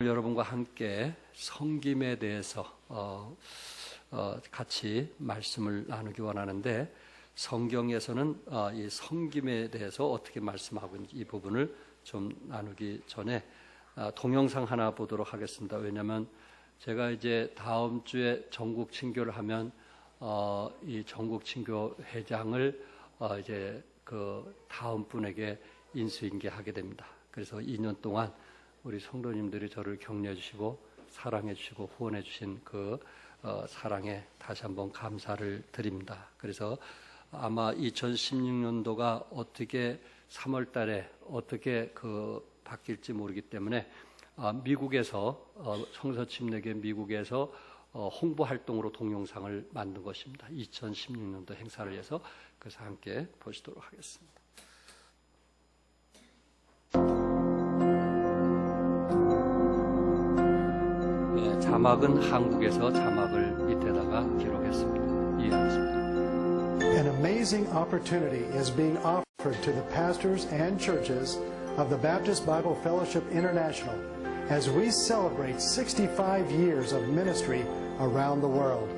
여러분과 함께 섬김에 대해서 같이 말씀을 나누기 원하는데, 성경에서는 이 섬김에 대해서 어떻게 말씀하고 있는지 이 부분을 좀 나누기 전에 동영상 하나 보도록 하겠습니다. 왜냐하면 제가 이제 다음 주에 전국 친교를 하면 이 전국 친교 회장을 이제 그 다음 분에게 인수인계하게 됩니다. 그래서 2년 동안 우리 성도님들이 저를 격려해 주시고 사랑해 주시고 후원해 주신 그 사랑에 다시 한번 감사를 드립니다. 그래서 아마 2016년도가 어떻게 3월 달에 어떻게 바뀔지 모르기 때문에 미국에서 성서침례교회 미국에서 홍보 활동으로 동영상을 만든 것입니다. 2016년도 행사를 위해서. 그래서 함께 보시도록 하겠습니다. 네, 자막은 한국에서 자막을 밑에다가 기록했습니다. 이해하겠습니다. An amazing opportunity is being offered to the pastors and churches of the Baptist Bible Fellowship International as we celebrate 65 years of ministry around the world.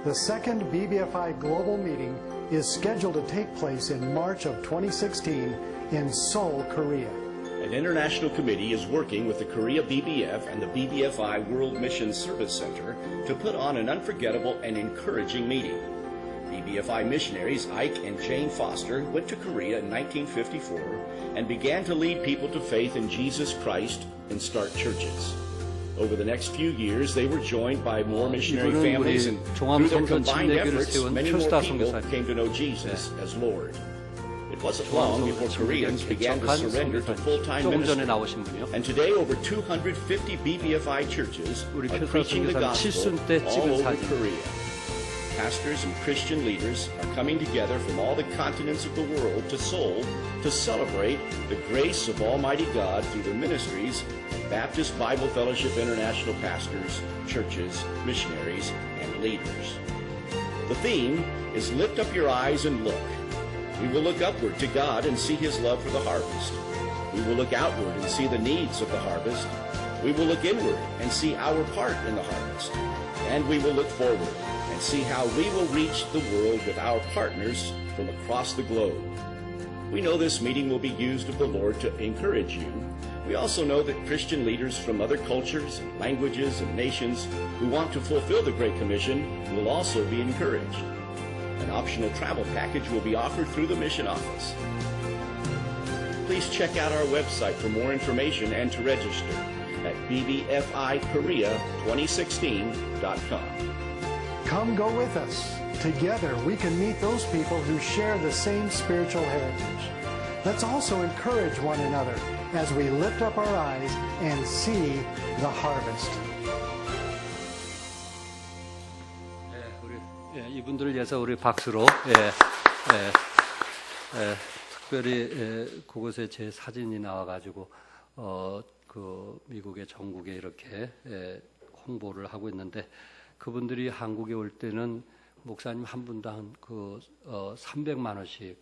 The second BBFI Global Meeting is scheduled to take place in March of 2016 in Seoul, Korea. An international committee is working with the Korea BBF and the BBFI World Mission Service Center to put on an unforgettable and encouraging meeting. BBFI missionaries Ike and Jane Foster went to Korea in 1954 and began to lead people to faith in Jesus Christ and start churches. Over the next few years, they were joined by more missionary families, and through their combined efforts, many more people came to know Jesus as Lord. It wasn't long before Koreans began to surrender to full-time ministry, and today over 250 BBFI churches are preaching the gospel all over Korea. Pastors and Christian leaders are coming together from all the continents of the world to Seoul to celebrate the grace of Almighty God through the ministries of Baptist Bible Fellowship International pastors, churches, missionaries, and leaders. The theme is Lift Up Your Eyes and Look. We will look upward to God and see His love for the harvest. We will look outward and see the needs of the harvest. We will look inward and see our part in the harvest. And we will look forward and see how we will reach the world with our partners from across the globe. We know this meeting will be used of the Lord to encourage you. We also know that Christian leaders from other cultures, languages, and nations who want to fulfill the Great Commission will also be encouraged. An optional travel package will be offered through the mission office. Please check out our website for more information and to register at bbfikorea2016.com. Come go with us. Together we can meet those people who share the same spiritual heritage. Let's also encourage one another as we lift up our eyes and see the harvest. 이분들을 위해서 우리 박수로 특별히 그곳에 제 사진이 나와가지고 그 미국의 전국에 이렇게 홍보를 하고 있는데, 그분들이 한국에 올 때는 목사님 한 분당 300만 원씩,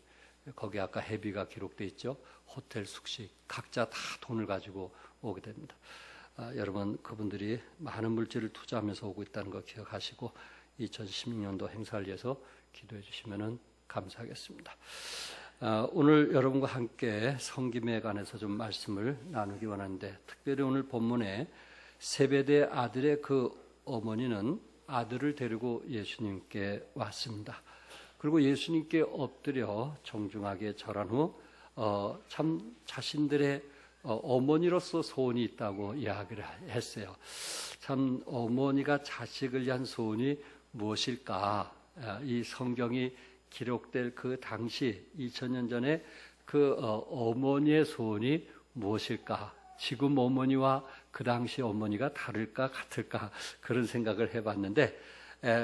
거기 아까 회비가 기록돼 있죠. 호텔 숙식 각자 다 돈을 가지고 오게 됩니다. 여러분, 그분들이 많은 물질을 투자하면서 오고 있다는 거 기억하시고 2016년도 행사를 위해서 기도해 주시면 감사하겠습니다. 오늘 여러분과 함께 섬김에 관해서 좀 말씀을 나누기 원하는데, 특별히 오늘 본문에 세베대 아들의 그 어머니는 아들을 데리고 예수님께 왔습니다. 그리고 예수님께 엎드려 정중하게 절한 후 참 자신들의 어머니로서 소원이 있다고 이야기를 했어요. 참 어머니가 자식을 위한 소원이 무엇일까? 이 성경이 기록될 그 당시 2000년 전에 그 어머니의 소원이 무엇일까? 지금 어머니와 그 당시 어머니가 다를까 같을까, 그런 생각을 해봤는데,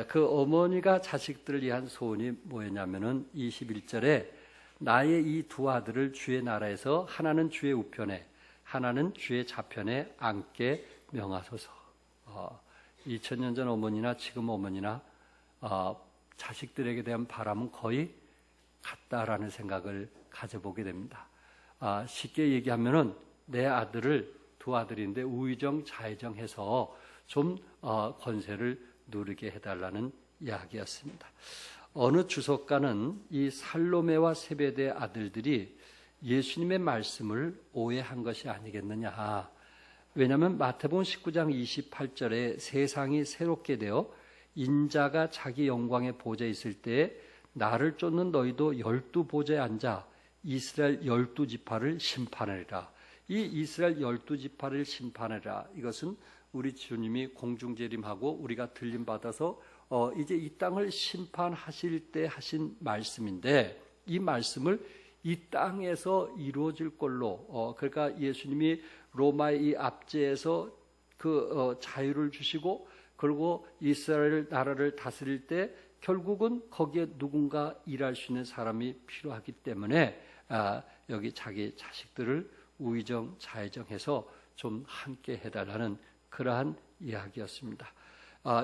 그 어머니가 자식들을 위한 소원이 뭐였냐면은 21절에 나의 이 두 아들을 주의 나라에서 하나는 주의 우편에 하나는 주의 좌편에 앉게 명하소서. 2000년 전 어머니나 지금 어머니나 자식들에게 대한 바람은 거의 같다라는 생각을 가져보게 됩니다. 쉽게 얘기하면은 내 아들을 두 아들인데 우의정 좌의정해서 좀 권세를 누리게 해달라는 이야기였습니다. 어느 주석가는 이 살로메와 세베대의 아들들이 예수님의 말씀을 오해한 것이 아니겠느냐. 왜냐하면 마태복음 19장 28절에 세상이 새롭게 되어 인자가 자기 영광의 보좌에 있을 때 나를 쫓는 너희도 12보좌에 앉아 이스라엘 12지파를 심판하리라. 이 이스라엘 12지파를 심판하리라. 이것은 우리 주님이 공중재림하고 우리가 들림받아서 이제 이 땅을 심판하실 때 하신 말씀인데, 이 말씀을 이 땅에서 이루어질 걸로, 그러니까 예수님이 로마의 이 압제에서 자유를 주시고 그리고 이스라엘 나라를 다스릴 때 결국은 거기에 누군가 일할 수 있는 사람이 필요하기 때문에 여기 자기 자식들을 우의정 좌의정해서 좀 함께 해달라는 그러한 이야기였습니다.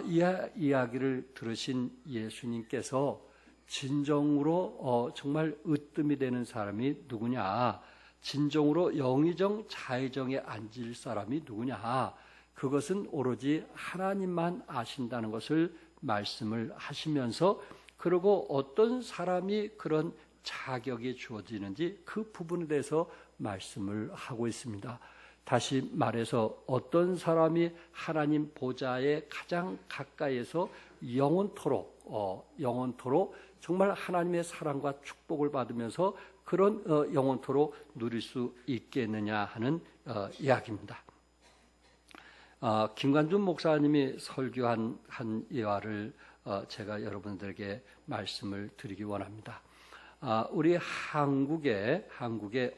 이 이야기를 들으신 예수님께서 진정으로 정말 으뜸이 되는 사람이 누구냐, 진정으로 영의정 좌의정에 앉을 사람이 누구냐, 그것은 오로지 하나님만 아신다는 것을 말씀을 하시면서, 그리고 어떤 사람이 그런 자격이 주어지는지 그 부분에 대해서 말씀을 하고 있습니다. 다시 말해서 어떤 사람이 하나님 보좌에 가장 가까이에서 영원토록 정말 하나님의 사랑과 축복을 받으면서 그런 영원토록 누릴 수 있겠느냐 하는 이야기입니다. 김관준 목사님이 설교한 한 예화를 제가 여러분들에게 말씀을 드리기 원합니다. 우리 한국에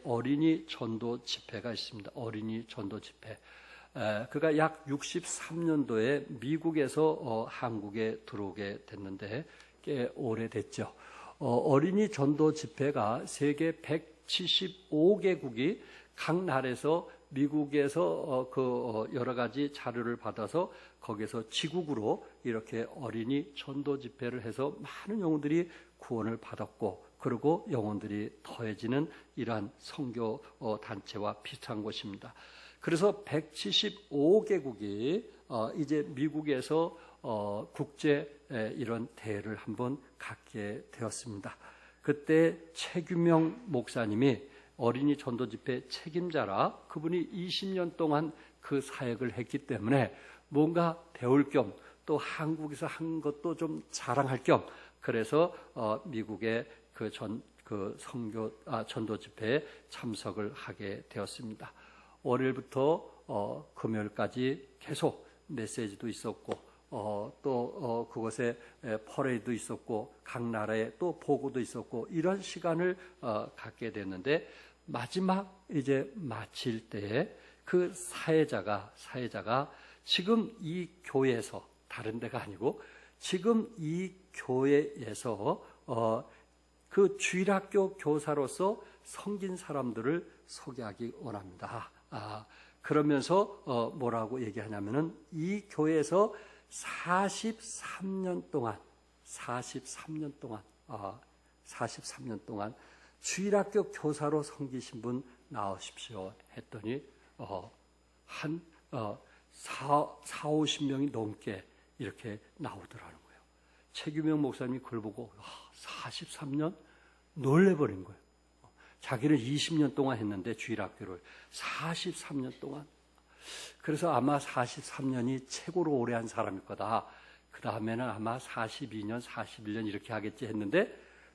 어린이 전도 집회가 있습니다. 어린이 전도 집회. 그가 약 63년도에 미국에서 한국에 들어오게 됐는데 꽤 오래됐죠. 어린이 전도 집회가 세계 175개국이 각 나라에서 미국에서 여러 가지 자료를 받아서 거기서 지국으로 이렇게 어린이 전도 집회를 해서 많은 영혼들이 구원을 받았고, 그리고 영혼들이 더해지는 이러한 선교 단체와 비슷한 곳입니다. 그래서 175개국이 이제 미국에서 국제 이런 대회를 한번 갖게 되었습니다. 그때 최규명 목사님이 어린이 전도 집회 책임자라, 그분이 20년 동안 그 사역을 했기 때문에 뭔가 배울 겸 또 한국에서 한 것도 좀 자랑할 겸, 그래서 미국의 전도 집회에 참석을 하게 되었습니다. 월요일부터 금요일까지 계속 메시지도 있었고, 또 그곳에 퍼레이드도 있었고, 각 나라에 또 보고도 있었고, 이런 시간을 갖게 됐는데, 마지막 이제 마칠 때에 그 사회자가 지금 이 교회에서, 다른 데가 아니고 지금 이 교회에서 그 주일학교 교사로서 섬긴 사람들을 소개하기 원합니다. 그러면서 뭐라고 얘기하냐면은 이 교회에서 43년 동안 주일학교 교사로 섬기신 분 나오십시오 했더니 한 40-50명이 넘게 이렇게 나오더라는 거예요. 최규명 목사님이 그걸 보고 43년? 놀래버린 거예요. 자기는 20년 동안 했는데 주일학교를 43년 동안. 그래서 아마 43년이 최고로 오래 한 사람일 거다. 그 다음에는 아마 42년, 41년 이렇게 하겠지 했는데,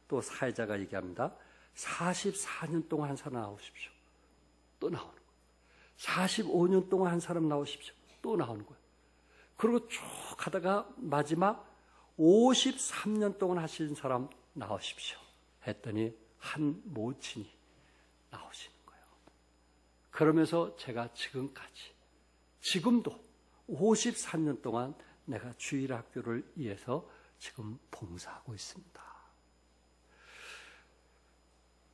또 사회자가 얘기합니다. 44년 동안 한 사람 나오십시오. 또 나오는 거예요. 45년 동안 한 사람 나오십시오. 또 나오는 거예요. 그리고 쭉 하다가 마지막 53년 동안 하신 사람 나오십시오 했더니 한 모친이 나오시는 거예요. 그러면서 제가 지금도 54년 동안 내가 주일학교를 위해서 지금 봉사하고 있습니다.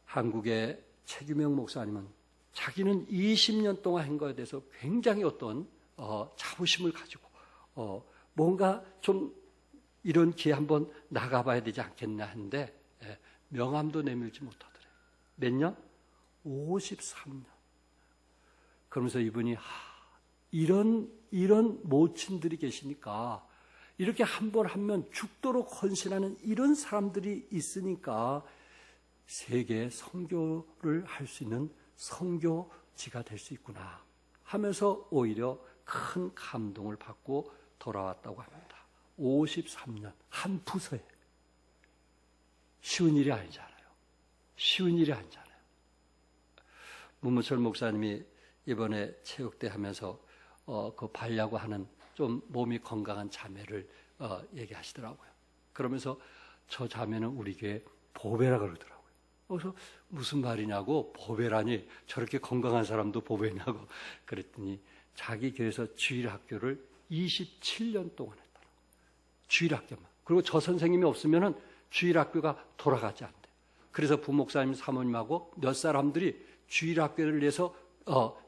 한국의 최규명 목사님은 자기는 20년 동안 한 거에 대해서 굉장히 어떤 자부심을 가지고 뭔가 좀 이런 기회 한번 나가봐야 되지 않겠나 하는데 명함도 내밀지 못하더래요. 몇 년? 53년. 그러면서 이분이 이런 모친들이 계시니까, 이렇게 한 번 하면 죽도록 헌신하는 이런 사람들이 있으니까 세계 선교를 할 수 있는 선교지가 될 수 있구나 하면서 오히려 큰 감동을 받고 돌아왔다고 합니다. 53년 한 부서에. 쉬운 일이 아니잖아요. 쉬운 일이 아니잖아요. 문무철 목사님이 이번에 체육대 하면서 그 발야구 하는 좀 몸이 건강한 자매를 얘기하시더라고요. 그러면서 저 자매는 우리 교회 보배라 그러더라고요. 그래서 무슨 말이냐고, 보배라니 저렇게 건강한 사람도 보배냐고 그랬더니 자기 교회에서 주일학교를 27년 동안 했다는 거예요. 주일학교만. 그리고 저 선생님이 없으면은 주일학교가 돌아가지 않대. 그래서 부목사님 사모님하고 몇 사람들이 주일학교를 위해서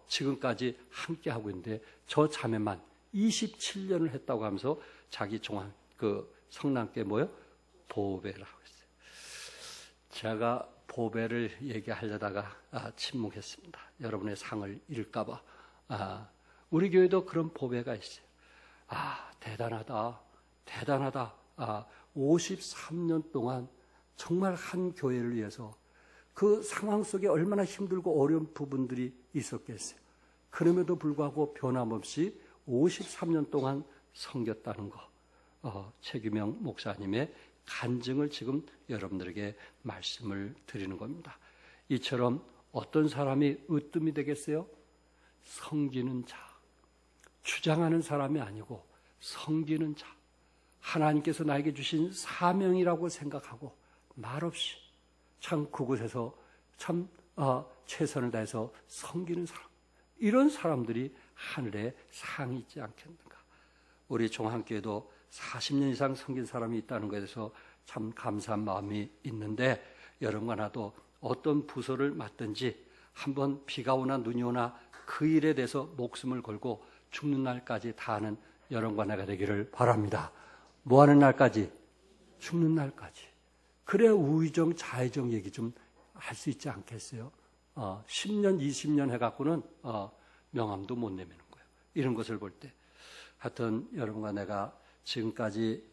지금까지 함께 하고 있는데, 저 자매만 27년을 했다고 하면서 자기 성남교회 보배라고 했어요. 제가 보배를 얘기하려다가 침묵했습니다. 여러분의 상을 잃을까봐. 우리 교회도 그런 보배가 있어요. 대단하다. 53년 동안 정말 한 교회를 위해서 그 상황 속에 얼마나 힘들고 어려운 부분들이 있었겠어요. 그럼에도 불구하고 변함없이 53년 동안 섬겼다는 거, 최규명 목사님의 간증을 지금 여러분들에게 말씀을 드리는 겁니다. 이처럼 어떤 사람이 으뜸이 되겠어요? 섬기는 자. 주장하는 사람이 아니고 섬기는 자. 하나님께서 나에게 주신 사명이라고 생각하고 말없이 참 그곳에서 참 최선을 다해서 섬기는 사람. 이런 사람들이 하늘에 상이 있지 않겠는가. 우리 종합교회도 40년 이상 섬긴 사람이 있다는 것에 대해서 참 감사한 마음이 있는데, 여러분과 나도 어떤 부서를 맡든지 한번 비가 오나 눈이 오나 그 일에 대해서 목숨을 걸고 죽는 날까지 다하는 여러분과 내가 되기를 바랍니다. 뭐 하는 날까지? 죽는 날까지. 그래 우의정 좌의정 얘기 좀 할 수 있지 않겠어요? 10년 20년 해갖고는 명함도 못 내미는 거예요. 이런 것을 볼 때 하여튼 여러분과 내가 지금까지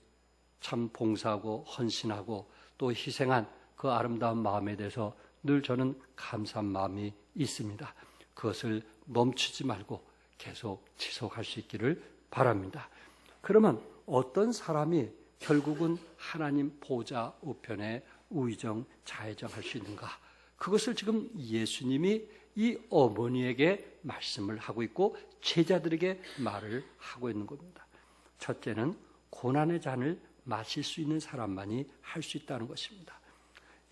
참 봉사하고 헌신하고 또 희생한 그 아름다운 마음에 대해서 늘 저는 감사한 마음이 있습니다. 그것을 멈추지 말고 계속 지속할 수 있기를 바랍니다. 그러면 어떤 사람이 결국은 하나님 보좌 우편에 우의정 좌의정 할 수 있는가? 그것을 지금 예수님이 이 어머니에게 말씀을 하고 있고 제자들에게 말을 하고 있는 겁니다. 첫째는 고난의 잔을 마실 수 있는 사람만이 할 수 있다는 것입니다.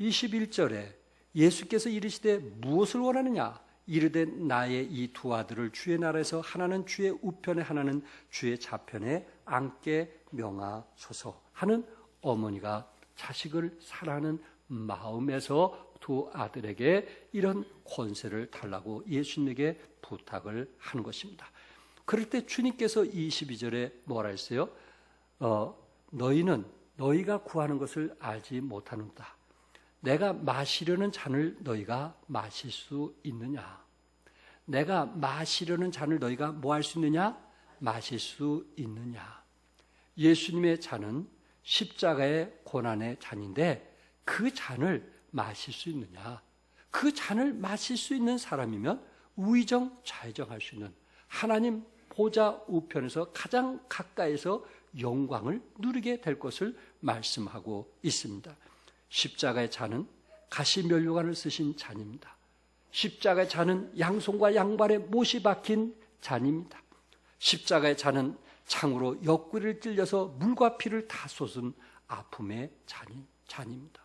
21절에 예수께서 이르시되 무엇을 원하느냐? 이르되 나의 이 두 아들을 주의 나라에서 하나는 주의 우편에 하나는 주의 좌편에 앉게 명하소서 하는 어머니가 자식을 사랑하는 마음에서 두 아들에게 이런 권세를 달라고 예수님에게 부탁을 하는 것입니다. 그럴 때 주님께서 22절에 뭐라 했어요? 너희는 너희가 구하는 것을 알지 못하는다. 내가 마시려는 잔을 너희가 마실 수 있느냐? 내가 마시려는 잔을 너희가 뭐 할 수 있느냐? 마실 수 있느냐? 예수님의 잔은 십자가의 고난의 잔인데 그 잔을 마실 수 있느냐? 그 잔을 마실 수 있는 사람이면 우의정 좌의정 할 수 있는 하나님 보좌 우편에서 가장 가까이서 영광을 누리게 될 것을 말씀하고 있습니다. 십자가의 잔은 가시면류관을 쓰신 잔입니다. 십자가의 잔은 양손과 양발에 못이 박힌 잔입니다. 십자가의 잔은 창으로 옆구리를 찔려서 물과 피를 다 쏟은 아픔의 잔입니다.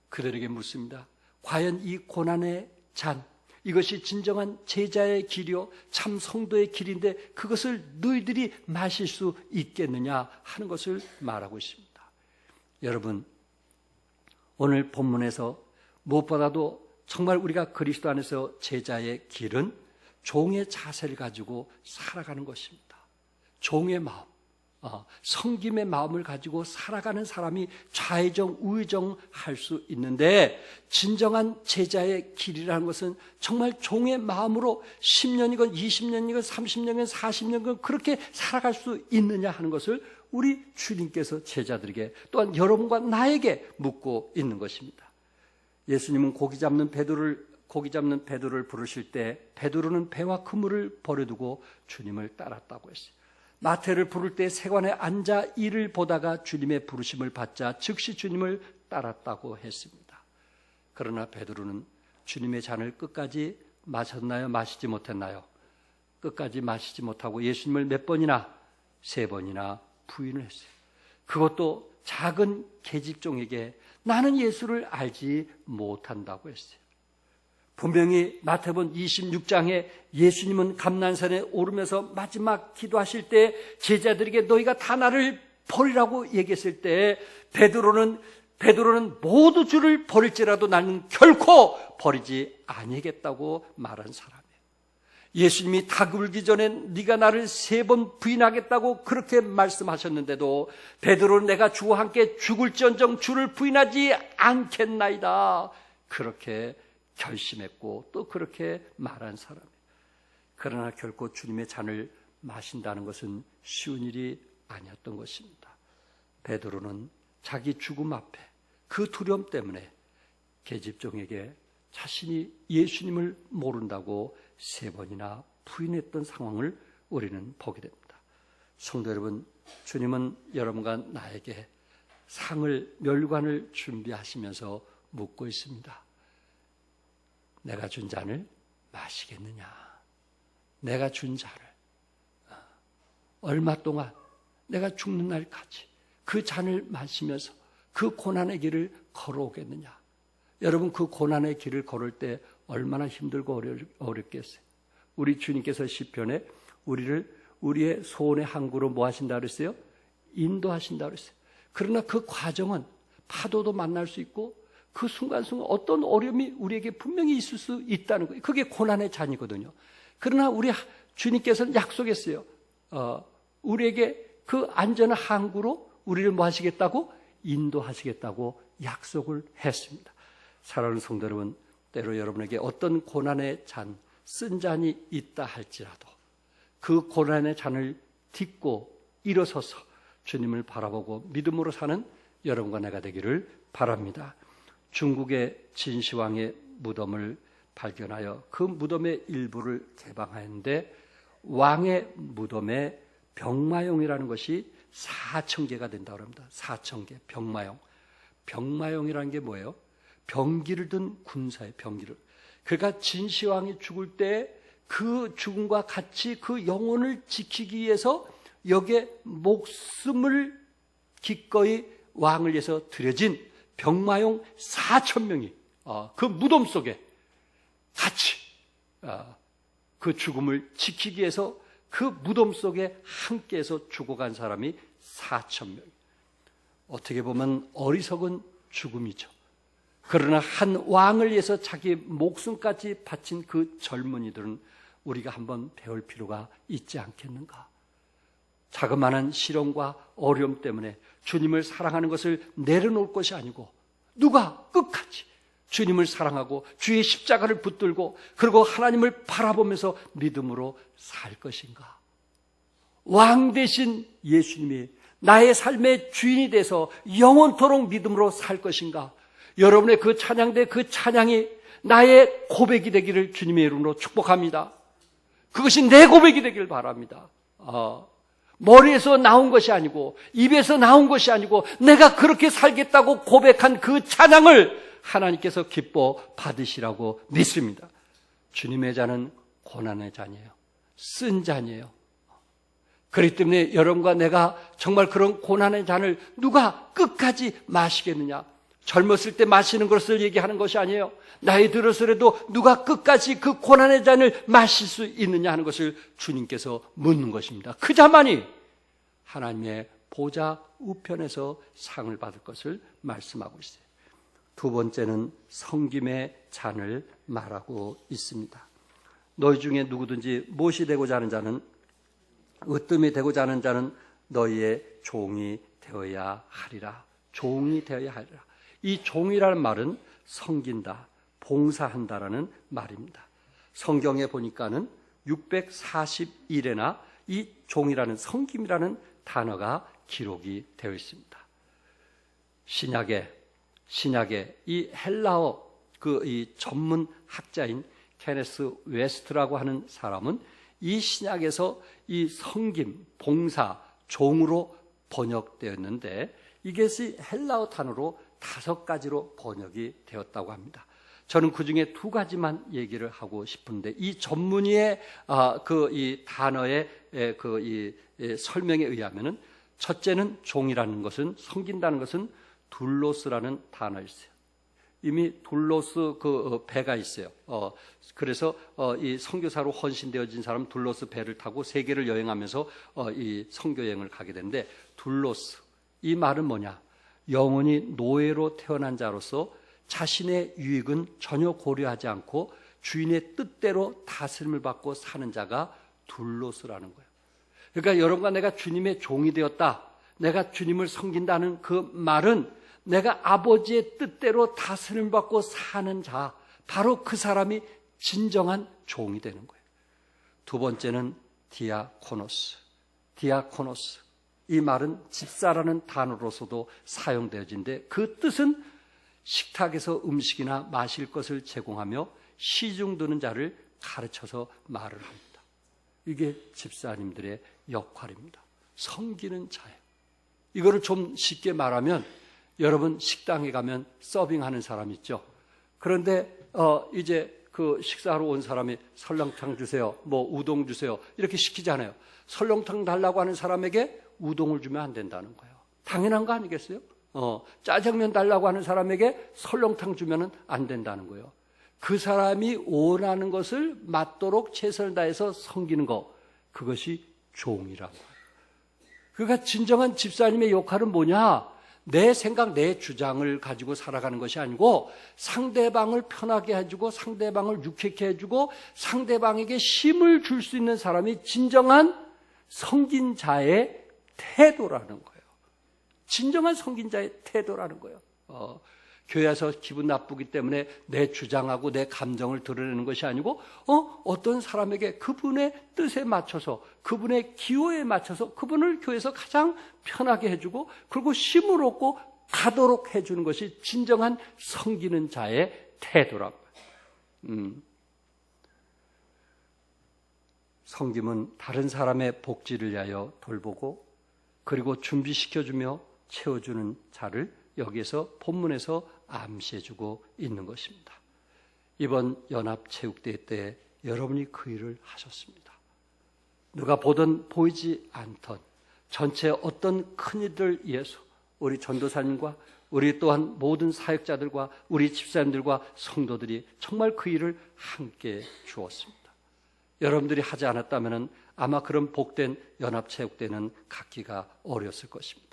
그들에게 묻습니다. 과연 이 고난의 잔, 이것이 진정한 제자의 길이요 참 성도의 길인데 그것을 너희들이 마실 수 있겠느냐 하는 것을 말하고 있습니다. 여러분, 오늘 본문에서 무엇보다도 정말 우리가 그리스도 안에서 제자의 길은 종의 자세를 가지고 살아가는 것입니다. 종의 마음, 섬김의 마음을 가지고 살아가는 사람이 좌회정, 우회정 할 수 있는데, 진정한 제자의 길이라는 것은 정말 종의 마음으로 10년이건 20년이건 30년이건 40년이건 그렇게 살아갈 수 있느냐 하는 것을 우리 주님께서 제자들에게, 또한 여러분과 나에게 묻고 있는 것입니다. 예수님은 고기 잡는 베드로를 부르실 때 베드로는 배와 그물을 버려두고 주님을 따랐다고 했어요. 마태를 부를 때 세관에 앉아 이를 보다가 주님의 부르심을 받자 즉시 주님을 따랐다고 했습니다. 그러나 베드로는 주님의 잔을 끝까지 마셨나요? 마시지 못했나요? 끝까지 마시지 못하고 예수님을 몇 번이나? 3번이나 부인을 했어요. 그것도 작은 계집종에게 나는 예수를 알지 못한다고 했어요. 분명히 마태복음 26장에 예수님은 감난산에 오르면서 마지막 기도하실 때 제자들에게 너희가 다 나를 버리라고 얘기했을 때 베드로는 모두 주를 버릴지라도 나는 결코 버리지 아니하겠다고 말한 사람이에요. 예수님이 다굴기 전에 네가 나를 3번 부인하겠다고 그렇게 말씀하셨는데도 베드로는 내가 주와 함께 죽을지언정 주를 부인하지 않겠나이다 그렇게 결심했고 또 그렇게 말한 사람이에요. 그러나 결코 주님의 잔을 마신다는 것은 쉬운 일이 아니었던 것입니다. 베드로는 자기 죽음 앞에 그 두려움 때문에 계집종에게 자신이 예수님을 모른다고 3번이나 부인했던 상황을 우리는 보게 됩니다. 성도 여러분, 주님은 여러분과 나에게 멸관을 준비하시면서 묻고 있습니다. 내가 준 잔을 마시겠느냐? 내가 준 잔을 얼마 동안 내가 죽는 날까지 그 잔을 마시면서 그 고난의 길을 걸어오겠느냐? 여러분, 그 고난의 길을 걸을 때 얼마나 힘들고 어렵겠어요? 우리 주님께서 시편에 우리의 소원의 항구로 뭐 하신다 그랬어요? 인도하신다 그랬어요. 그러나 그 과정은 파도도 만날 수 있고 그 순간순간 어떤 어려움이 우리에게 분명히 있을 수 있다는 거예요. 그게 고난의 잔이거든요. 그러나 우리 주님께서는 약속했어요. 우리에게 그 안전한 항구로 우리를 뭐 하시겠다고? 인도하시겠다고 약속을 했습니다. 사랑하는 성도 여러분, 때로 여러분에게 어떤 고난의 잔, 쓴 잔이 있다 할지라도 그 고난의 잔을 딛고 일어서서 주님을 바라보고 믿음으로 사는 여러분과 내가 되기를 바랍니다. 중국의 진시황의 무덤을 발견하여 그 무덤의 일부를 개방하였는데 왕의 무덤에 병마용이라는 것이 4,000개가 된다고 합니다. 4,000개, 병마용. 병마용이라는 게 뭐예요? 병기를 든 군사의 병기를. 그러니까 진시황이 죽을 때 그 죽음과 같이 그 영혼을 지키기 위해서 여기에 목숨을 기꺼이 왕을 위해서 드려진 병마용 4,000명이 그 무덤 속에 같이 그 죽음을 지키기 위해서 그 무덤 속에 함께해서 죽어간 사람이 4,000명. 어떻게 보면 어리석은 죽음이죠. 그러나 한 왕을 위해서 자기 목숨까지 바친 그 젊은이들은 우리가 한번 배울 필요가 있지 않겠는가? 자그마한 시련과 어려움 때문에 주님을 사랑하는 것을 내려놓을 것이 아니고 누가 끝까지 주님을 사랑하고 주의 십자가를 붙들고 그리고 하나님을 바라보면서 믿음으로 살 것인가? 왕 대신 예수님이 나의 삶의 주인이 돼서 영원토록 믿음으로 살 것인가? 여러분의 그 찬양대 그 찬양이 나의 고백이 되기를 주님의 이름으로 축복합니다. 그것이 내 고백이 되기를 바랍니다. 머리에서 나온 것이 아니고 입에서 나온 것이 아니고 내가 그렇게 살겠다고 고백한 그 찬양을 하나님께서 기뻐 받으시라고 믿습니다. 주님의 잔은 고난의 잔이에요. 쓴 잔이에요. 그렇기 때문에 여러분과 내가 정말 그런 고난의 잔을 누가 끝까지 마시겠느냐? 젊었을 때 마시는 것을 얘기하는 것이 아니에요. 나이 들어서라도 누가 끝까지 그 고난의 잔을 마실 수 있느냐 하는 것을 주님께서 묻는 것입니다. 그 자만이 하나님의 보좌 우편에서 상을 받을 것을 말씀하고 있어요. 두 번째는 섬김의 잔을 말하고 있습니다. 너희 중에 누구든지 무엇이 되고자 하는 자는 으뜸이 되고자 하는 자는 너희의 종이 되어야 하리라. 종이 되어야 하리라. 이 종이라는 말은 섬긴다, 봉사한다라는 말입니다. 성경에 보니까는 641회나 이 종이라는 섬김이라는 단어가 기록이 되어 있습니다. 신약에 이 헬라어 이 전문 학자인 케네스 웨스트라고 하는 사람은 이 신약에서 이 섬김, 봉사, 종으로 번역되었는데 이것이 헬라어 단어로 5가지로 번역이 되었다고 합니다. 저는 그 중에 2가지만 얘기를 하고 싶은데 이 전문의의 이 단어의 이 설명에 의하면은 첫째는 종이라는 것은 섬긴다는 것은 둘로스라는 단어였어요. 이미 둘로스 배가 있어요. 그래서 이 선교사로 헌신되어진 사람 둘로스 배를 타고 세계를 여행하면서 이 선교 여행을 가게 되는데 둘로스 이 말은 뭐냐? 영원히 노예로 태어난 자로서 자신의 유익은 전혀 고려하지 않고 주인의 뜻대로 다스림을 받고 사는 자가 둘로스라는 거예요. 그러니까 여러분과 내가 주님의 종이 되었다, 내가 주님을 섬긴다는 그 말은 내가 아버지의 뜻대로 다스림을 받고 사는 자, 바로 그 사람이 진정한 종이 되는 거예요. 2번째는 디아코노스. 이 말은 집사라는 단어로서도 사용되어진데 그 뜻은 식탁에서 음식이나 마실 것을 제공하며 시중 드는 자를 가르쳐서 말을 합니다. 이게 집사님들의 역할입니다. 섬기는 자예요. 이거를 좀 쉽게 말하면 여러분 식당에 가면 서빙하는 사람 있죠. 그런데 이제 그 식사하러 온 사람이 설렁탕 주세요, 뭐 우동 주세요 이렇게 시키잖아요. 설렁탕 달라고 하는 사람에게 우동을 주면 안 된다는 거예요. 당연한 거 아니겠어요? 짜장면 달라고 하는 사람에게 설렁탕 주면 안 된다는 거예요. 그 사람이 원하는 것을 맞도록 최선을 다해서 섬기는 거, 그것이 종이라고 해요. 그러니까 진정한 집사님의 역할은 뭐냐? 내 생각, 내 주장을 가지고 살아가는 것이 아니고 상대방을 편하게 해주고 상대방을 유쾌케 해주고 상대방에게 힘을 줄 수 있는 사람이 진정한 섬긴 자의 태도라는 거예요. 진정한 섬긴 자의 태도라는 거예요. 교회에서 기분 나쁘기 때문에 내 주장하고 내 감정을 드러내는 것이 아니고 어떤 사람에게 그분의 뜻에 맞춰서 그분의 기호에 맞춰서 그분을 교회에서 가장 편하게 해주고 그리고 힘을 얻고 가도록 해주는 것이 진정한 섬기는 자의 태도라고요. 섬김은 다른 사람의 복지를 위하여 돌보고 그리고 준비시켜주며 채워주는 자를 여기에서 본문에서 암시해주고 있는 것입니다. 이번 연합체육대회 때 여러분이 그 일을 하셨습니다. 누가 보든 보이지 않던 전체 어떤 큰 일들 위해서 우리 전도사님과 우리 또한 모든 사역자들과 우리 집사님들과 성도들이 정말 그 일을 함께 주었습니다. 여러분들이 하지 않았다면 아마 그런 복된 연합체육대회는 갖기가 어려웠을 것입니다.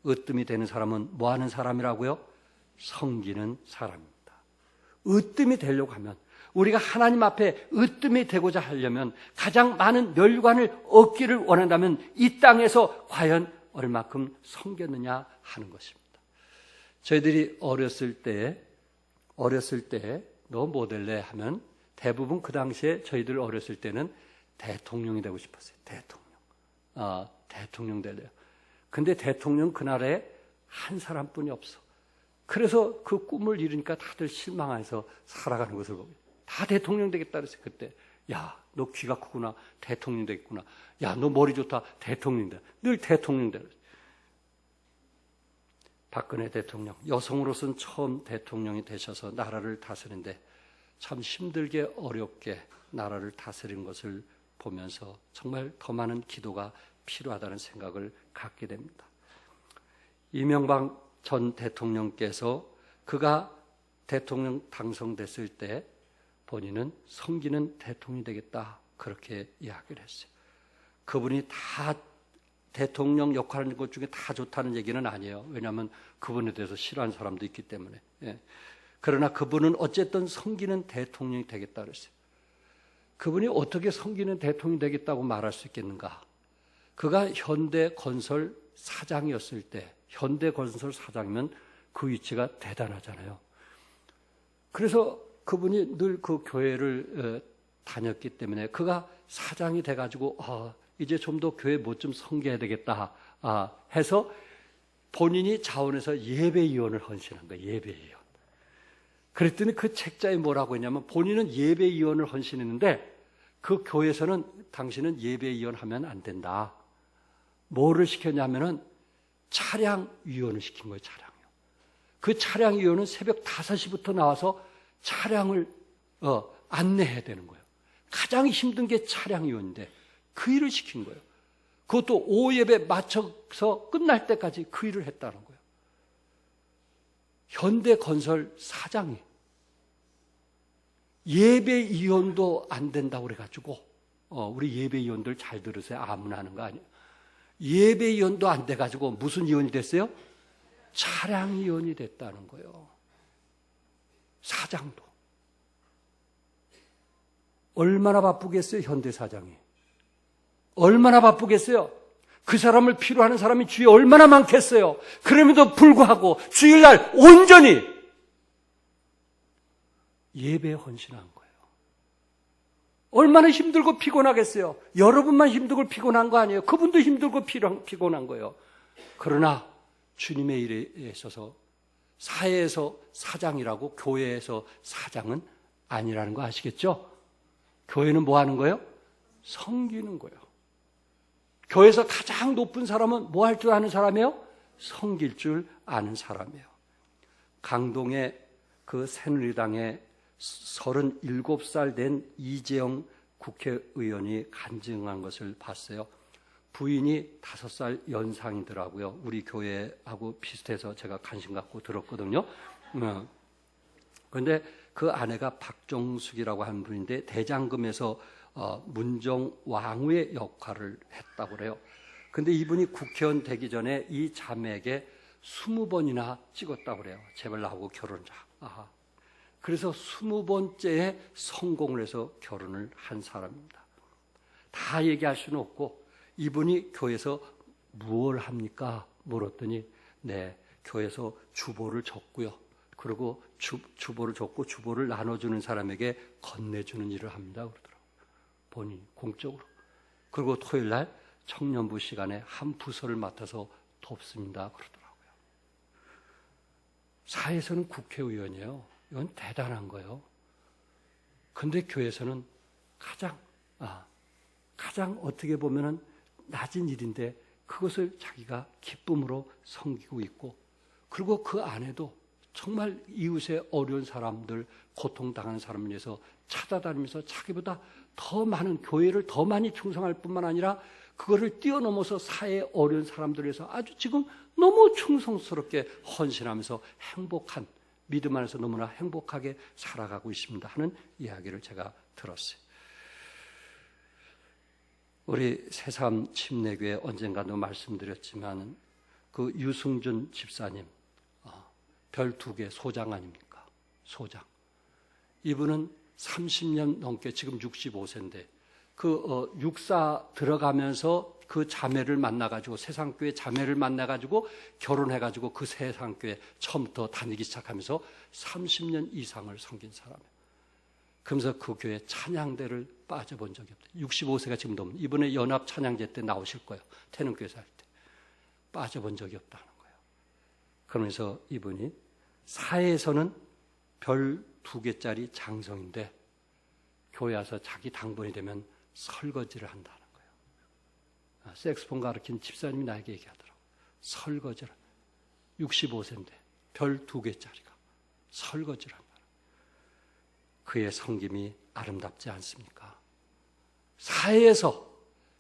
으뜸이 되는 사람은 뭐 하는 사람이라고요? 섬기는 사람입니다. 으뜸이 되려고 하면, 우리가 하나님 앞에 으뜸이 되고자 하려면 가장 많은 멸관을 얻기를 원한다면 이 땅에서 과연 얼마큼 섬겼느냐 하는 것입니다. 저희들이 어렸을 때 너 뭐 될래 하면 대부분 그 당시에 저희들 어렸을 때는 대통령이 되고 싶었어요. 대통령 될래요. 근데 대통령 그날에 한 사람뿐이 없어. 그래서 그 꿈을 이루니까 다들 실망해서 살아가는 것을 보고 다 대통령 되겠다 그랬어요. 그때 야, 너 귀가 크구나. 대통령 되겠구나. 야, 너 머리 좋다. 대통령이다. 늘 대통령이다. 박근혜 대통령, 여성으로서는 처음 대통령이 되셔서 나라를 다스리는데 참 힘들게 어렵게 나라를 다스린 것을 보면서 정말 더 많은 기도가 필요하다는 생각을 갖게 됩니다. 이명박 전 대통령께서 그가 대통령 당선됐을 때 본인은 섬기는 대통령이 되겠다 그렇게 이야기를 했어요. 그분이 다 대통령 역할하는 것 중에 다 좋다는 얘기는 아니에요. 왜냐하면 그분에 대해서 싫어하는 사람도 있기 때문에. 그러나 그분은 어쨌든 섬기는 대통령이 되겠다 그랬어요. 그분이 어떻게 섬기는 대통령이 되겠다고 말할 수 있겠는가? 그가 현대건설 사장이었을 때, 현대건설 사장이면 그 위치가 대단하잖아요. 그래서 그분이 늘 그 교회를 다녔기 때문에 그가 사장이 돼가지고 이제 좀 더 교회 뭐 좀 섬겨야 되겠다 해서 본인이 자원해서 예배위원을 헌신한 거예요. 예배위원. 그랬더니 그 책자에 뭐라고 했냐면 본인은 예배위원을 헌신했는데 그 교회에서는 당신은 예배위원 하면 안 된다. 뭐를 시켰냐면은 차량위원을 시킨 거예요. 차량위원. 그 차량위원은 새벽 5시부터 나와서 차량을 안내해야 되는 거예요. 가장 힘든 게 차량위원인데 그 일을 시킨 거예요. 그것도 오후 예배 맞춰서 끝날 때까지 그 일을 했다는 거예요. 현대건설 사장이 예배위원도 안 된다고 그래가지고 우리 예배위원들 잘 들으세요. 아무나 하는 거 아니에요. 예배위원도 안 돼가지고 무슨 위원이 됐어요? 차량위원이 됐다는 거예요. 사장도. 얼마나 바쁘겠어요, 현대사장이. 얼마나 바쁘겠어요. 그 사람을 필요하는 사람이 주위에 얼마나 많겠어요. 그럼에도 불구하고 주일날 온전히 예배에 헌신한 거예요. 얼마나 힘들고 피곤하겠어요. 여러분만 힘들고 피곤한 거 아니에요. 그분도 힘들고 피곤한 거예요. 그러나 주님의 일에 있어서 사회에서 사장이라고 교회에서 사장은 아니라는 거 아시겠죠? 교회는 뭐 하는 거예요? 섬기는 거예요. 교회에서 가장 높은 사람은 뭐 할 줄 아는 사람이에요? 섬길 줄 아는 사람이에요. 강동의 그 새누리당의 37살 된 이재영 국회의원이 간증한 것을 봤어요. 부인이 5살 연상이더라고요. 우리 교회하고 비슷해서 제가 관심 갖고 들었거든요. 그런데 그 아내가 박종숙이라고 하는 분인데 대장금에서 문정 왕후의 역할을 했다고 그래요. 근데 이분이 국회의원 되기 전에 이 자매에게 20번이나 찍었다고 그래요. 제발 나하고 결혼하자. 그래서 20번째에 성공을 해서 결혼을 한 사람입니다. 다 얘기할 수는 없고 이분이 교회에서 무엇을 합니까? 물었더니 네, 교회에서 주보를 적고요. 그리고 주보를 적고 주보를 나눠주는 사람에게 건네주는 일을 합니다. 그러더라고요. 본인이 공적으로. 그리고 토요일 날 청년부 시간에 한 부서를 맡아서 돕습니다. 그러더라고요. 사회에서는 국회의원이에요. 이건 대단한 거예요. 근데 교회에서는 가장 어떻게 보면은 낮은 일인데 그것을 자기가 기쁨으로 섬기고 있고 그리고 그 안에도 정말 이웃의 어려운 사람들, 고통당하는 사람을 위해서 찾아다니면서 자기보다 더 많은 교회를 더 많이 충성할 뿐만 아니라 그거를 뛰어넘어서 사회의 어려운 사람들을 위해서 아주 지금 너무 충성스럽게 헌신하면서 행복한 믿음 안에서 너무나 행복하게 살아가고 있습니다 하는 이야기를 제가 들었어요. 우리 새삼 침례교회 언젠가도 말씀드렸지만 그 유승준 집사님 별 2개 소장 아닙니까? 소장. 이분은 30년 넘게 지금 65세인데 그 육사 들어가면서 그 자매를 만나가지고 세상교회 자매를 만나가지고 결혼해가지고 그 세상교회 처음부터 다니기 시작하면서 30년 이상을 섬긴 사람이에요. 그러면서 그 교회 찬양대를 빠져본 적이 없대요. 65세가 지금 넘는 이번에 연합 찬양제 때 나오실 거예요. 태능교회에서 할 때. 빠져본 적이 없다는 거예요. 그러면서 이분이 사회에서는 별 2개짜리 장성인데 교회 와서 자기 당번이 되면 설거지를 한다는 거예요. 색스폰 가르친 집사님이 나에게 얘기하더라고요. 설거지를. 65세인데 별 2개짜리가 설거지를 한다는 거예요. 그의 섬김이 아름답지 않습니까? 사회에서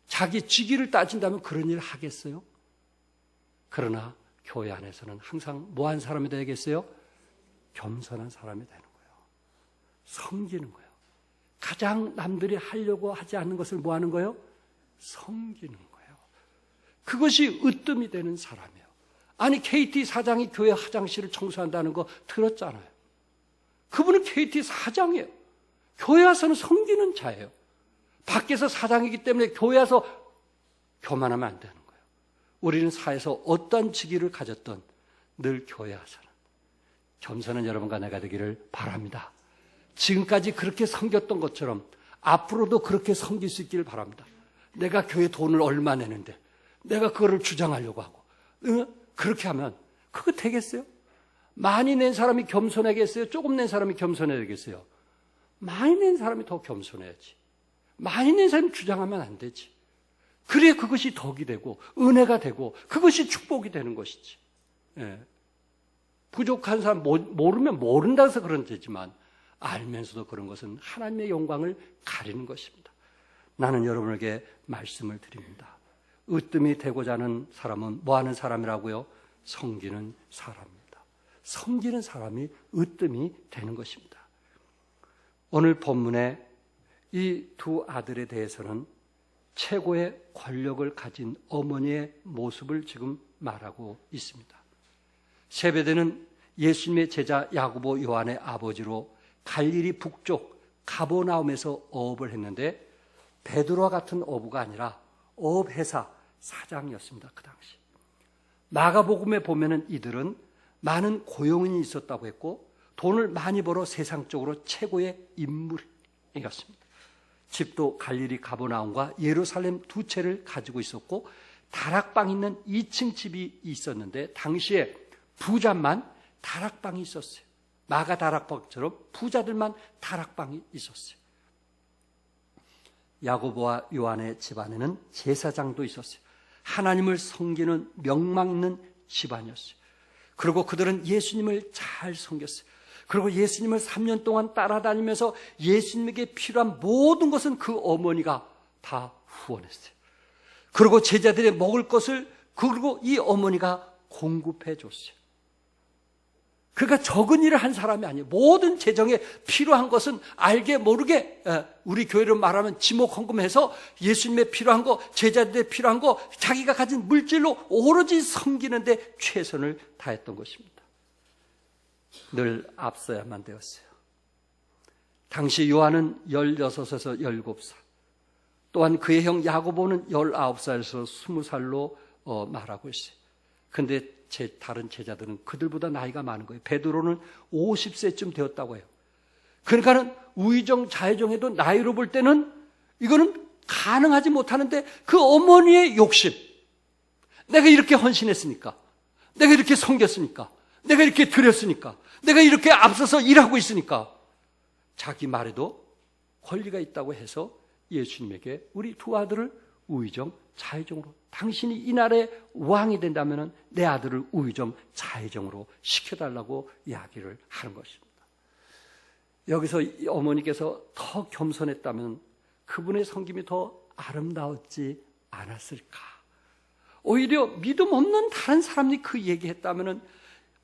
자기 직위를 따진다면 그런 일을 하겠어요? 그러나 교회 안에서는 항상 뭐한 사람이 되겠어요? 겸손한 사람이 되는 거예요. 섬기는 거예요. 가장 남들이 하려고 하지 않는 것을 뭐 하는 거예요? 섬기는 거예요. 그것이 으뜸이 되는 사람이에요. 아니 KT 사장이 교회 화장실을 청소한다는 거 들었잖아요. 그분은 KT 사장이에요. 교회 와서는 섬기는 자예요. 밖에서 사장이기 때문에 교회 와서 교만하면 안 되는 거예요. 우리는 사회에서 어떤 직위를 가졌던 늘 교회에서는 겸손한 여러분과 내가 되기를 바랍니다. 지금까지 그렇게 섬겼던 것처럼 앞으로도 그렇게 섬길 수 있기를 바랍니다. 내가 교회 돈을 얼마 내는데 내가 그거를 주장하려고 하고 그렇게 하면 그거 되겠어요? 많이 낸 사람이 겸손하겠어요? 조금 낸 사람이 겸손해야겠어요? 많이 낸 사람이 더 겸손해야지. 많이 낸 사람이 주장하면 안 되지. 그래야 그것이 덕이 되고 은혜가 되고 그것이 축복이 되는 것이지. 예. 부족한 사람 모르면 모른다 해서 그런 되지만 알면서도 그런 것은 하나님의 영광을 가리는 것입니다. 나는 여러분에게 말씀을 드립니다. 으뜸이 되고자 하는 사람은 뭐 하는 사람이라고요? 섬기는 사람입니다. 섬기는 사람이 으뜸이 되는 것입니다. 오늘 본문에 이 두 아들에 대해서는 최고의 권력을 가진 어머니의 모습을 지금 말하고 있습니다. 세베대는 예수님의 제자 야고보 요한의 아버지로 갈릴리 북쪽 가버나움에서 어업을 했는데 베드로와 같은 어부가 아니라 어업회사 사장이었습니다. 그 당시. 마가복음에 보면은 이들은 많은 고용인이 있었다고 했고 돈을 많이 벌어 세상적으로 최고의 인물이었습니다. 집도 갈릴리 가버나움과 예루살렘 두 채를 가지고 있었고 다락방 있는 2층 집이 있었는데 당시에 부자만 다락방이 있었어요. 마가 다락방처럼 부자들만 다락방이 있었어요. 야고보와 요한의 집안에는 제사장도 있었어요. 하나님을 섬기는 명망 있는 집안이었어요. 그리고 그들은 예수님을 잘 섬겼어요. 그리고 예수님을 3년 동안 따라다니면서 예수님에게 필요한 모든 것은 그 어머니가 다 후원했어요. 그리고 제자들이 먹을 것을 그리고 이 어머니가 공급해 줬어요. 그러니까 적은 일을 한 사람이 아니에요. 모든 재정에 필요한 것은 알게 모르게 우리 교회로 말하면 지목헌금해서 예수님의 필요한 거, 제자들의 필요한 거, 자기가 가진 물질로 오로지 섬기는데 최선을 다했던 것입니다. 늘 앞서야만 되었어요. 당시 요한은 16에서 17살, 또한 그의 형 야고보는 19살에서 20살로 말하고 있어요. 그런데 다른 제자들은 그들보다 나이가 많은 거예요. 베드로는 50세쯤 되었다고 해요. 그러니까는 우의정, 자의정해도 나이로 볼 때는 이거는 가능하지 못하는데 그 어머니의 욕심. 내가 이렇게 헌신했으니까, 내가 이렇게 섬겼으니까, 내가 이렇게 드렸으니까, 내가 이렇게 앞서서 일하고 있으니까 자기 말에도 권리가 있다고 해서 예수님에게 우리 두 아들을 우의정, 자의정으로 당신이 이 나라의 왕이 된다면 내 아들을 우의정, 자의정으로 시켜달라고 이야기를 하는 것입니다. 여기서 어머니께서 더 겸손했다면 그분의 섬김이 더 아름다웠지 않았을까? 오히려 믿음 없는 다른 사람이 그 얘기했다면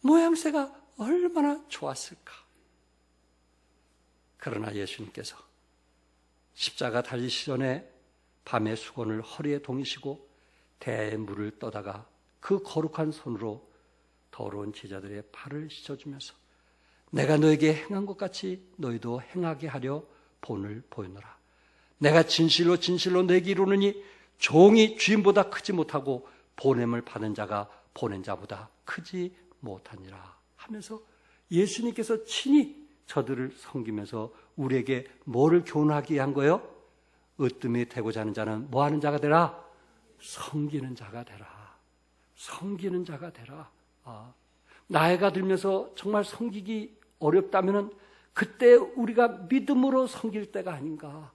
모양새가 얼마나 좋았을까? 그러나 예수님께서 십자가 달리시 전에 밤에 수건을 허리에 동이시고 대야에 물을 떠다가 그 거룩한 손으로 더러운 제자들의 발을 씻어주면서 내가 너에게 행한 것 같이 너희도 행하게 하려 본을 보이노라. 내가 진실로 진실로 너에게 이르노니 종이 주인보다 크지 못하고 보냄을 받은 자가 보낸 자보다 크지 못하니라 하면서 예수님께서 친히 저들을 섬기면서 우리에게 뭐를 교훈하게 한 거예요? 으뜸이 되고자 하는 자는 뭐 하는 자가 되라? 섬기는 자가 되라. 섬기는 자가 되라. 나이가 들면서 정말 섬기기 어렵다면 그때 우리가 믿음으로 섬길 때가 아닌가.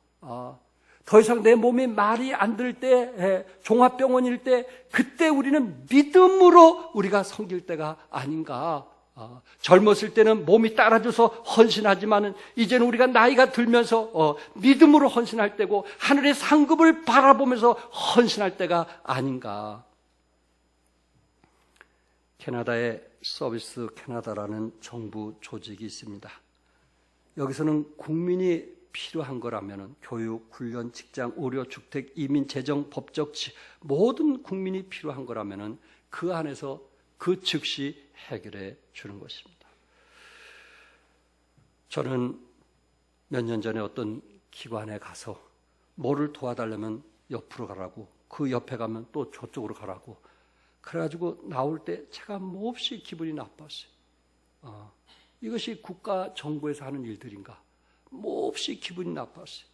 더 이상 내 몸이 말이 안 들 때, 종합병원일 때 그때 우리는 믿음으로 우리가 섬길 때가 아닌가. 젊었을 때는 몸이 따라줘서 헌신하지만은 이제는 우리가 나이가 들면서 믿음으로 헌신할 때고 하늘의 상급을 바라보면서 헌신할 때가 아닌가. 캐나다에 서비스 캐나다라는 정부 조직이 있습니다. 여기서는 국민이 필요한 거라면 교육, 훈련, 직장, 의료, 주택, 이민, 재정, 법적 모든 국민이 필요한 거라면 그 안에서 그 즉시 해결해 주는 것입니다. 저는 몇 년 전에 어떤 기관에 가서 뭐를 도와달라면 옆으로 가라고 그 옆에 가면 또 저쪽으로 가라고. 그래가지고 나올 때 제가 몹시 기분이 나빴어요. 이것이 국가 정부에서 하는 일들인가? 몹시 기분이 나빴어요.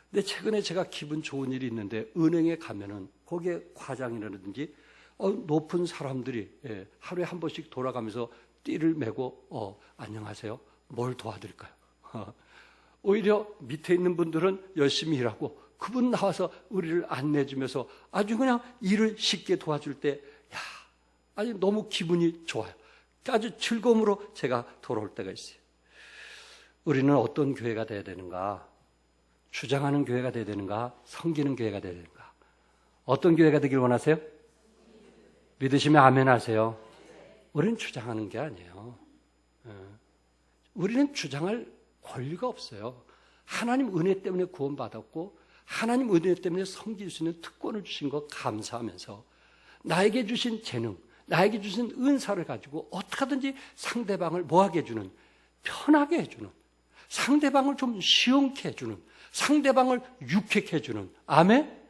근데 최근에 제가 기분 좋은 일이 있는데 은행에 가면은 거기에 과장이라든지 높은 사람들이 하루에 한 번씩 돌아가면서 띠를 메고 안녕하세요. 뭘 도와드릴까요? 오히려 밑에 있는 분들은 열심히 일하고 그분 나와서 우리를 안내해주면서 아주 그냥 일을 쉽게 도와줄 때 아주 너무 기분이 좋아요. 아주 즐거움으로 제가 돌아올 때가 있어요. 우리는 어떤 교회가 돼야 되는가? 주장하는 교회가 돼야 되는가? 섬기는 교회가 돼야 되는가? 어떤 교회가 되길 원하세요? 믿으시면 아멘 하세요. 우리는 주장하는 게 아니에요. 우리는 주장할 권리가 없어요. 하나님 은혜 때문에 구원받았고 하나님 은혜 때문에 섬길 수 있는 특권을 주신 거 감사하면서 나에게 주신 재능, 나에게 주신 은사를 가지고 어떻게 하든지 상대방을 뭐하게 해주는, 편하게 해주는, 상대방을 좀 시원케 해주는, 상대방을 유쾌케 해주는. 아멘?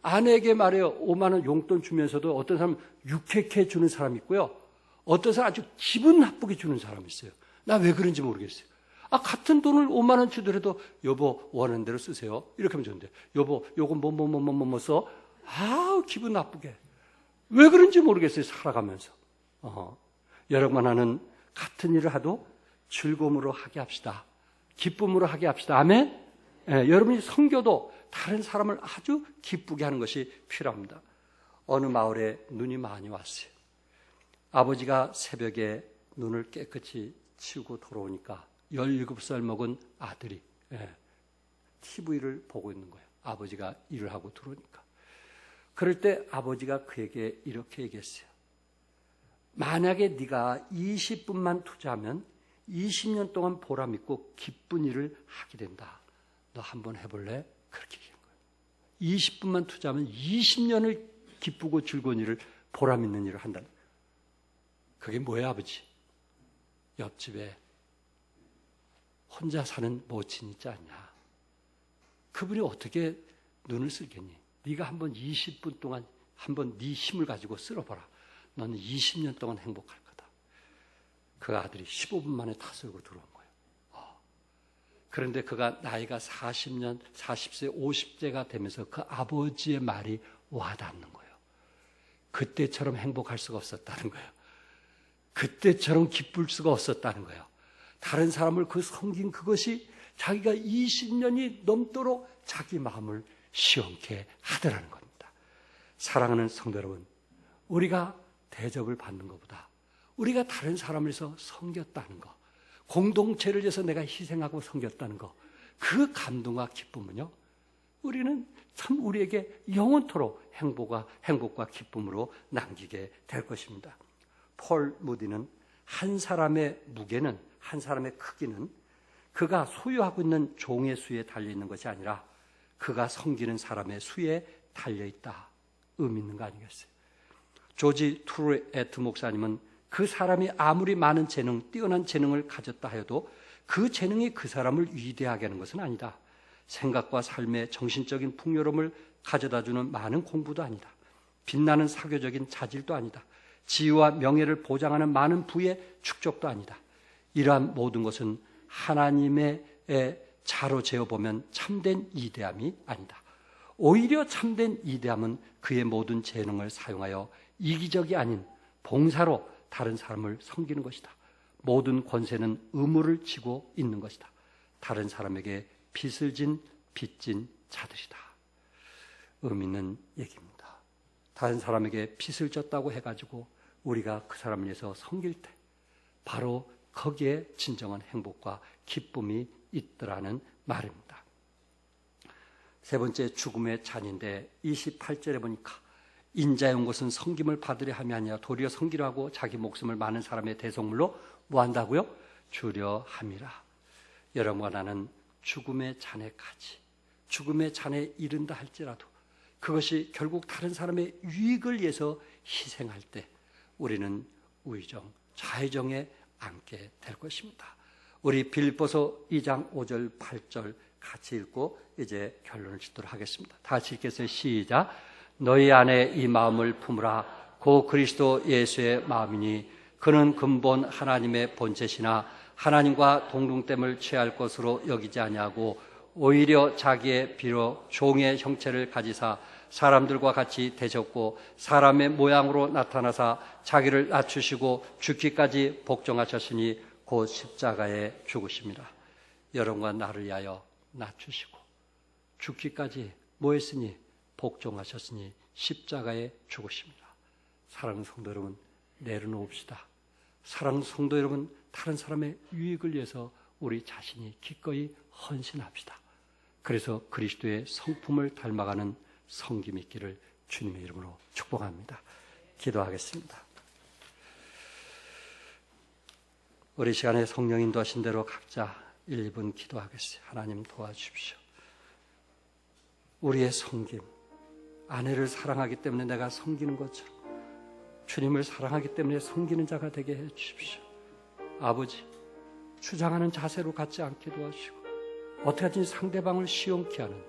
아내에게 말해요. 5만 원 용돈 주면서도 어떤 사람은 유쾌케 해주는 사람이 있고요. 어떤 사람은 아주 기분 나쁘게 주는 사람이 있어요. 나 왜 그런지 모르겠어요. 같은 돈을 5만 원 주더라도 여보 원하는 대로 쓰세요. 이렇게 하면 좋은데 여보 요건 뭐 써. 기분 나쁘게. 왜 그런지 모르겠어요. 살아가면서. 여러분 하는 같은 일을 하도 즐거움으로 하게 합시다. 기쁨으로 하게 합시다. 아멘? 여러분이 섬겨도 다른 사람을 아주 기쁘게 하는 것이 필요합니다. 어느 마을에 눈이 많이 왔어요. 아버지가 새벽에 눈을 깨끗이 치우고 돌아오니까 17살 먹은 아들이 TV를 보고 있는 거예요. 아버지가 일을 하고 들어오니까. 그럴 때 아버지가 그에게 이렇게 얘기했어요. 만약에 네가 20분만 투자하면 20년 동안 보람 있고 기쁜 일을 하게 된다. 너 한번 해볼래? 그렇게 얘기한 거예요. 20분만 투자하면 20년을 기쁘고 즐거운 일을, 보람 있는 일을 한다. 그게 뭐예요, 아버지? 옆집에 혼자 사는 모친 있지 않냐? 그분이 어떻게 눈을 쓸겠니? 네가 한번 20분 동안 한번 네 힘을 가지고 쓸어봐라. 너는 20년 동안 행복할 거다. 그 아들이 15분 만에 다 쓸고 들어온 거예요. 그런데 그가 나이가 40년, 40세, 50세가 되면서 그 아버지의 말이 와닿는 거예요. 그때처럼 행복할 수가 없었다는 거예요. 그때처럼 기쁠 수가 없었다는 거예요. 다른 사람을 섬긴 그것이 자기가 20년이 넘도록 자기 마음을 시원케 하더라는 겁니다. 사랑하는 성도 여러분, 우리가 대접을 받는 것보다 우리가 다른 사람을 위해서 섬겼다는 것, 공동체를 위해서 내가 희생하고 섬겼다는 것, 그 감동과 기쁨은요, 우리는 참 우리에게 영원토록 행복과 기쁨으로 남기게 될 것입니다. 폴 무디는 한 사람의 무게는, 한 사람의 크기는 그가 소유하고 있는 종의 수에 달려있는 것이 아니라 그가 섬기는 사람의 수에 달려있다. 의미 있는 거 아니겠어요? 조지 투르에트 목사님은 그 사람이 아무리 많은 재능, 뛰어난 재능을 가졌다 하여도 그 재능이 그 사람을 위대하게 하는 것은 아니다. 생각과 삶의 정신적인 풍요로움을 가져다주는 많은 공부도 아니다. 빛나는 사교적인 자질도 아니다. 지위와 명예를 보장하는 많은 부의 축적도 아니다. 이러한 모든 것은 하나님의 자로 재어보면 참된 이대함이 아니다. 오히려 참된 이대함은 그의 모든 재능을 사용하여 이기적이 아닌 봉사로 다른 사람을 섬기는 것이다. 모든 권세는 의무를 지고 있는 것이다. 다른 사람에게 빚진 자들이다. 의미 있는 얘기입니다. 다른 사람에게 빚을 졌다고 해가지고 우리가 그 사람을 위해서 섬길 때 바로 거기에 진정한 행복과 기쁨이 있더라는 말입니다. 세 번째, 죽음의 잔인데 28절에 보니까 인자의 온 것은 섬김을 받으려 함이 아니라 도리어 섬기려 하고 자기 목숨을 많은 사람의 대속물로 뭐 한다고요? 주려 함이라. 여러분과 나는 죽음의 잔해까지, 죽음의 잔해에 이른다 할지라도 그것이 결국 다른 사람의 유익을 위해서 희생할 때 우리는 우의정, 좌의정에 앉게 될 것입니다. 우리 빌립보서 2장 5절 8절 같이 읽고 이제 결론을 짓도록 하겠습니다. 다 같이 읽겠어요. 시작. 너희 안에 이 마음을 품으라. 고 그리스도 예수의 마음이니 그는 근본 하나님의 본체시나 하나님과 동등됨을 취할 것으로 여기지 아니하고 오히려 자기의 비로 종의 형체를 가지사 사람들과 같이 되셨고 사람의 모양으로 나타나사 자기를 낮추시고 죽기까지 복종하셨으니 곧 십자가에 죽으십니다. 여러분과 나를 위하여 낮추시고 죽기까지 뭐 했으니? 복종하셨으니 십자가에 죽으십니다. 사랑하는 성도 여러분, 내려놓읍시다. 사랑하는 성도 여러분, 다른 사람의 유익을 위해서 우리 자신이 기꺼이 헌신합시다. 그래서 그리스도의 성품을 닮아가는 섬김이 있기를 주님의 이름으로 축복합니다. 기도하겠습니다. 우리 시간에 성령 인도하신 대로 각자 1분 기도하겠어요. 하나님 도와주십시오. 우리의 섬김, 아내를 사랑하기 때문에 내가 섬기는 것처럼 주님을 사랑하기 때문에 섬기는 자가 되게 해 주십시오. 아버지, 주장하는 자세로 갖지 않게 도와주시고 어떻게 하든지 상대방을 시원케 하는,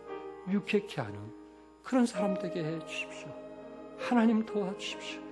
유쾌케 하는 그런 사람 되게 해 주십시오. 하나님 도와주십시오.